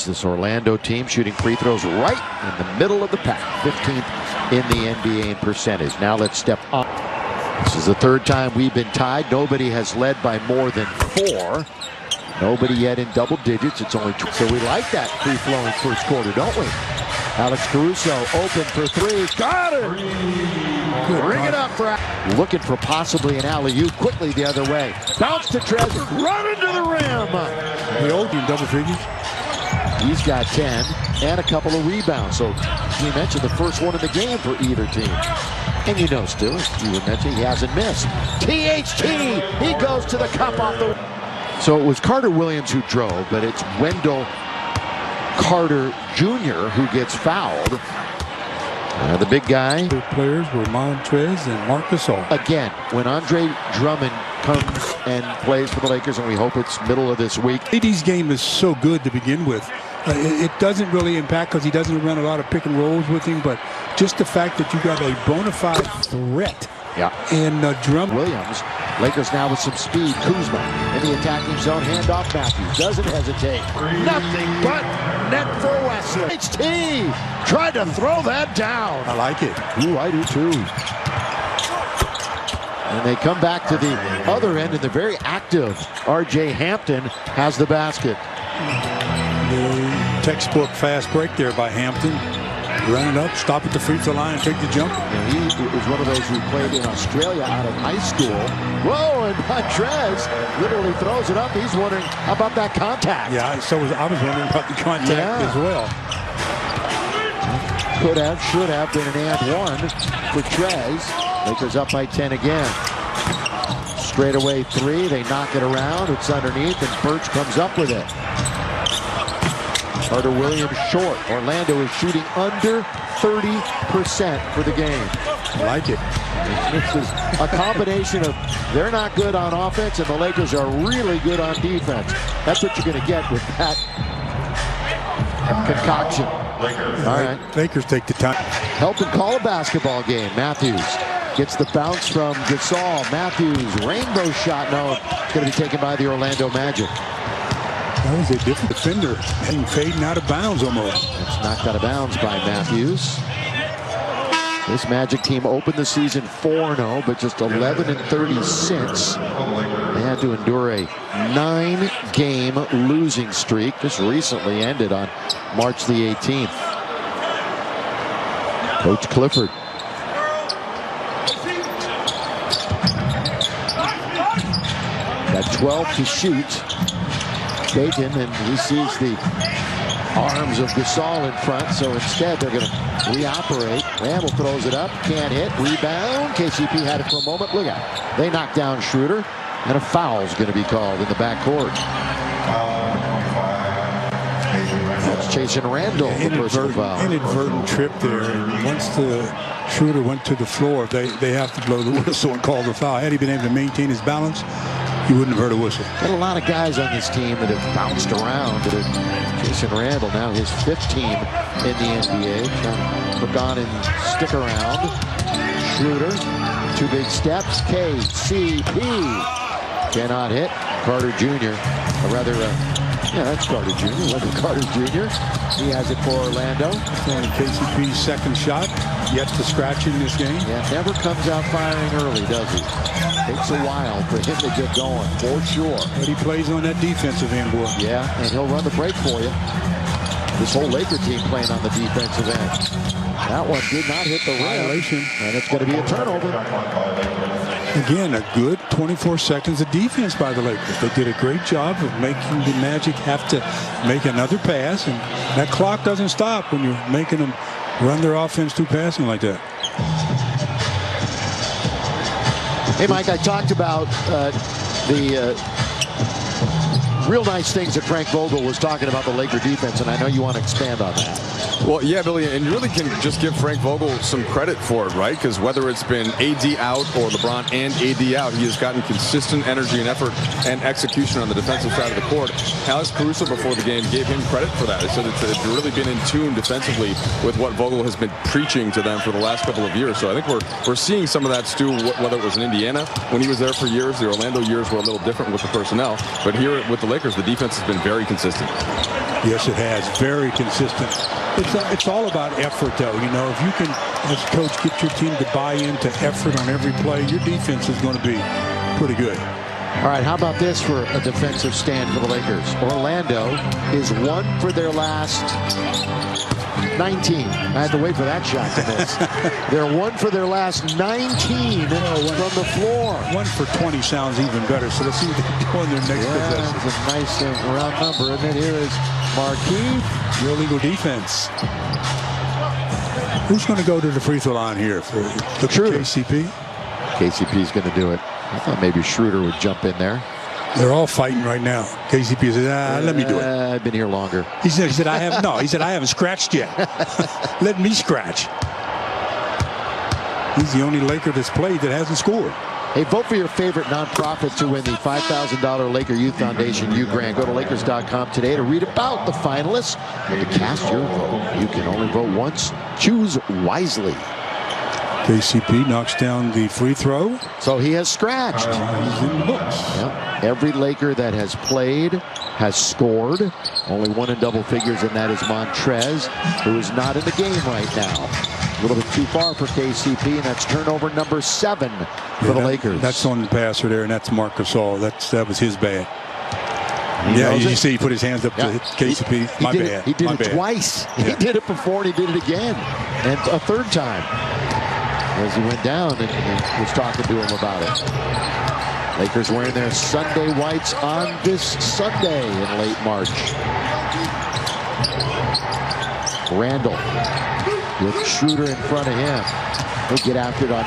This Orlando team shooting free throws right in the middle of the pack, 15th in the NBA in percentage. Now let's step up. This is the third time we've been tied. Nobody has led by more than 4. Nobody yet in double digits. It's only 2. So we like that free-flowing first quarter, don't we? Alex Caruso open for 3. Got it! Bring it up, Brad. Looking for possibly an alley-oop. Quickly the other way. Bounce to Trez. Run into the rim. The old team double figures. He's got 10 and a couple of rebounds. So we mentioned the first one in the game for either team. And you know, Stu, you would mention he hasn't missed. THT, he goes to the cup off the... So it was Carter Williams who drove, but it's Wendell Carter Jr. who gets fouled. The big guy. The players were Montrez and Marc Gasol. Again, when Andre Drummond comes and plays for the Lakers, and we hope it's middle of this week. AD's game is so good to begin with. It doesn't really impact because he doesn't run a lot of pick and rolls with him, but just the fact that you got a bona fide threat. Yeah. And Drummond. Williams. Lakers now with some speed. Kuzma in the attacking zone. Handoff Matthews. Doesn't hesitate. Nothing but net for Wesley. HT tried to throw that down. I like it. Ooh, I do too. And they come back to the other end, and the very active R.J. Hampton has the basket. The textbook fast break there by Hampton. Run it up, stop at the free throw line, and take the jump. And he is one of those who played in Australia out of high school. Whoa, and Montrez literally throws it up. He's wondering how about that contact. Yeah, I was wondering about the contact as well. Could have, should have been an and one for Trez. Lakers up by 10 again. Straight away 3. They knock it around. It's underneath, and Birch comes up with it. Carter Williams short. Orlando is shooting under 30% for the game. I like it. This is a combination of they're not good on offense and the Lakers are really good on defense. That's what you're going to get with that concoction. All right. Lakers take the time. Helping call a basketball game. Matthews gets the bounce from Gasol. Matthews, rainbow shot. No, it's going to be taken by the Orlando Magic. That was a different defender and fading out of bounds almost. It's knocked out of bounds by Matthews. This Magic team opened the season 4-0, but just 11-30 since. They had to endure a 9-game losing streak. This recently ended on March the 18th. Coach Clifford. Got 12 to shoot. Bacon, and he sees the arms of Gasol in front, so instead they're going to reoperate. Randall throws it up, can't hit, rebound. KCP had it for a moment. Look out. They knock down Schroeder, and a foul's going to be called in the backcourt. That's Jason Randall, the personal foul. Inadvertent trip there, and once the Schroeder went to the floor, they have to blow the whistle and call the foul. Had he been able to maintain his balance, you wouldn't have heard a whistle. Got a lot of guys on this team that have bounced around. Jason Randall, now his 5th team in the NBA. Trying to look on and stick around. Schroeder, 2 big steps. KCP cannot hit. Carter Jr., or rather, yeah, that's Carter Jr. Wendell Carter Jr. He has it for Orlando. And KCP's second shot, yet to scratch in this game. Yeah, never comes out firing early, does he? Takes a while for him to get going, for sure. But he plays on that defensive end, boy. Yeah, and he'll run the break for you. This whole Laker team playing on the defensive end. That one did not hit the rim, and it's going to be a turnover. Again, a good 24 seconds of defense by the Lakers. They did a great job of making the Magic have to make another pass, and that clock doesn't stop when you're making them run their offense through passing like that. Hey, Mike, I talked about the real nice things that Frank Vogel was talking about the Laker defense, and I know you want to expand on that. Well, yeah, Billy, and you really can just give Frank Vogel some credit for it, right? Because whether it's been AD out or LeBron and AD out, he has gotten consistent energy and effort and execution on the defensive side of the court. Alex Caruso before the game gave him credit for that. He said it's really been in tune defensively with what Vogel has been preaching to them for the last couple of years. So I think we're seeing some of that, Stu, whether it was in Indiana when he was there for years. The Orlando years were a little different with the personnel. But here with the Lakers, Lakers, the defense has been very consistent. Yes, it has. Very consistent. It's all about effort, though. You know, if you can, as a coach, get your team to buy into effort on every play, your defense is going to be pretty good. All right, how about this for a defensive stand for the Lakers? Orlando is 1 for their last 19. I had to wait for that shot to miss. They're 1 for their last 19 from the floor. 1 for 20 sounds even better. So let's see what they do on their next possession. It's a nice round number. And then here is Markieff. Real legal defense. Who's going to go to the free throw line here for the Schroeder. KCP? KCP's going to do it. I thought maybe Schroeder would jump in there. They're all fighting right now. KCP says, let me do it. I've been here longer. He said, I haven't scratched yet. Let me scratch. He's the only Laker that's played that hasn't scored. Hey, vote for your favorite nonprofit to win the $5,000 Laker Youth Foundation U Grant. Go to Lakers.com today to read about the finalists and to cast your vote. You can only vote once. Choose wisely. KCP knocks down the free throw. So he has scratched. He's in the books. Yep. Every Laker that has played has scored. Only one in double figures, and that is Montrez, who is not in the game right now. A little bit too far for KCP, and that's turnover number 7 for the Lakers. That's on the passer there, and that's Marc Gasol. That was his bad. Yeah, you see he put his hands up to KCP. My bad. He did it twice. Yeah. He did it before, and he did it again. And a third time. As he went down and was talking to him about it. Lakers wearing their Sunday whites on this Sunday in late March. Randall with Schroeder in front of him. He'll get after it on this.